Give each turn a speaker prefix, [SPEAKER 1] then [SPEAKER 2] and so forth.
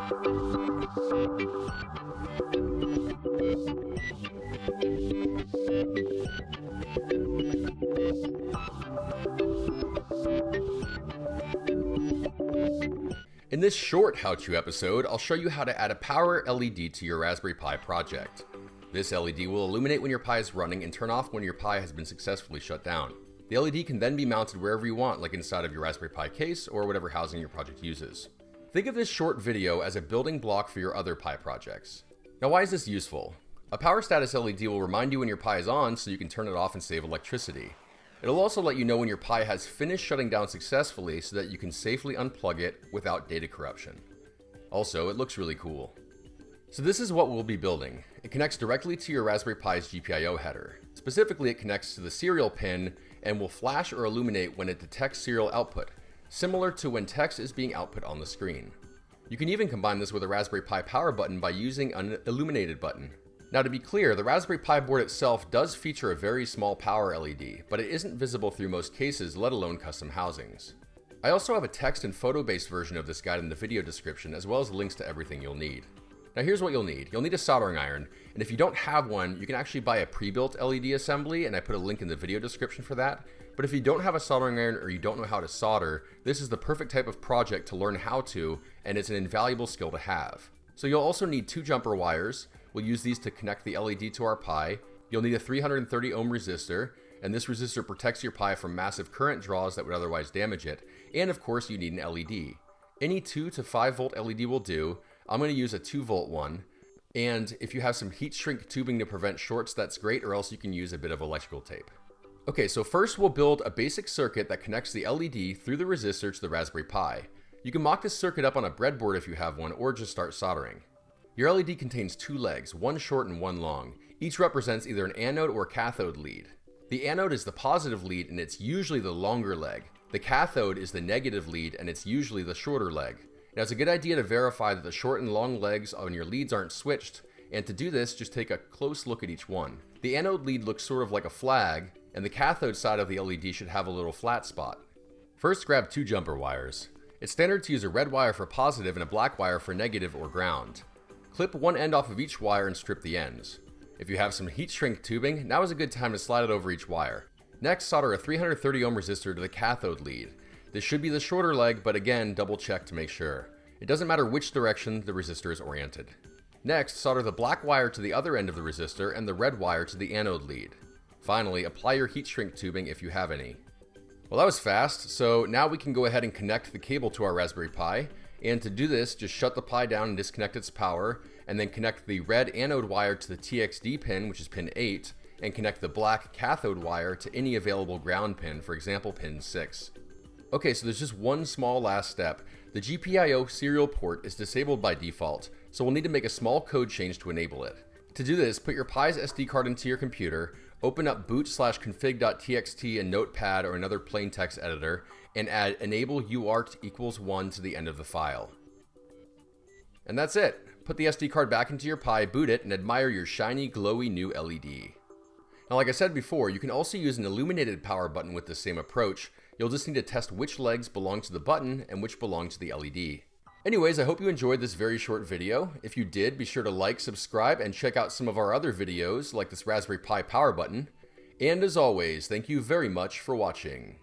[SPEAKER 1] In this short how-to episode, I'll show you how to add a power LED to your Raspberry Pi project. This LED will illuminate when your Pi is running and turn off when your Pi has been successfully shut down. The LED can then be mounted wherever you want, like inside of your Raspberry Pi case or whatever housing your project uses. Think of this short video as a building block for your other Pi projects. Now, why is this useful? A power status LED will remind you when your Pi is on so you can turn it off and save electricity. It'll also let you know when your Pi has finished shutting down successfully so that you can safely unplug it without data corruption. Also, it looks really cool. So this is what we'll be building. It connects directly to your Raspberry Pi's GPIO header. Specifically, it connects to the serial pin and will flash or illuminate when it detects serial output, similar to when text is being output on the screen. You can even combine this with a Raspberry Pi power button by using an illuminated button. Now, to be clear, the Raspberry Pi board itself does feature a very small power LED, but it isn't visible through most cases, let alone custom housings. I also have a text and photo-based version of this guide in the video description, as well as links to everything you'll need. Now here's what you'll need. You'll need a soldering iron, and if you don't have one, you can actually buy a pre-built LED assembly, and I put a link in the video description for that. But if you don't have a soldering iron or you don't know how to solder, this is the perfect type of project to learn how to, and it's an invaluable skill to have. So you'll also need 2 jumper wires. We'll use these to connect the LED to our Pi. You'll need a 330 ohm resistor, and this resistor protects your Pi from massive current draws that would otherwise damage it. And of course, you need an LED. Any 2 to 5 volt LED will do. I'm going to use a 2 volt one. And if you have some heat shrink tubing to prevent shorts, that's great, or else you can use a bit of electrical tape. Okay, so first we'll build a basic circuit that connects the LED through the resistor to the Raspberry Pi. You can mock this circuit up on a breadboard if you have one, or just start soldering. Your LED contains 2 legs, one short and one long. Each represents either an anode or cathode lead. The anode is the positive lead and it's usually the longer leg. The cathode is the negative lead and it's usually the shorter leg. Now, it's a good idea to verify that the short and long legs on your leads aren't switched, and to do this, just take a close look at each one. The anode lead looks sort of like a flag, and the cathode side of the LED should have a little flat spot. First, grab 2 jumper wires. It's standard to use a red wire for positive and a black wire for negative or ground. Clip one end off of each wire and strip the ends. If you have some heat shrink tubing, now is a good time to slide it over each wire. Next, solder a 330 ohm resistor to the cathode lead. This should be the shorter leg, but again, double check to make sure. It doesn't matter which direction the resistor is oriented. Next, solder the black wire to the other end of the resistor and the red wire to the anode lead. Finally, apply your heat shrink tubing if you have any. Well, that was fast, so now we can go ahead and connect the cable to our Raspberry Pi. And to do this, just shut the Pi down and disconnect its power, and then connect the red anode wire to the TXD pin, which is pin 8, and connect the black cathode wire to any available ground pin, for example pin 6. Okay, so there's just one small last step. The GPIO serial port is disabled by default, so we'll need to make a small code change to enable it. To do this, put your Pi's SD card into your computer, open up boot/config.txt in Notepad or another plain text editor, and add enable UART equals 1 to the end of the file. And that's it. Put the SD card back into your Pi, boot it, and admire your shiny, glowy new LED. Now, like I said before, you can also use an illuminated power button with the same approach. You'll just need to test which legs belong to the button and which belong to the LED. Anyways, I hope you enjoyed this very short video. If you did, be sure to like, subscribe, and check out some of our other videos like this Raspberry Pi power button. And as always, thank you very much for watching.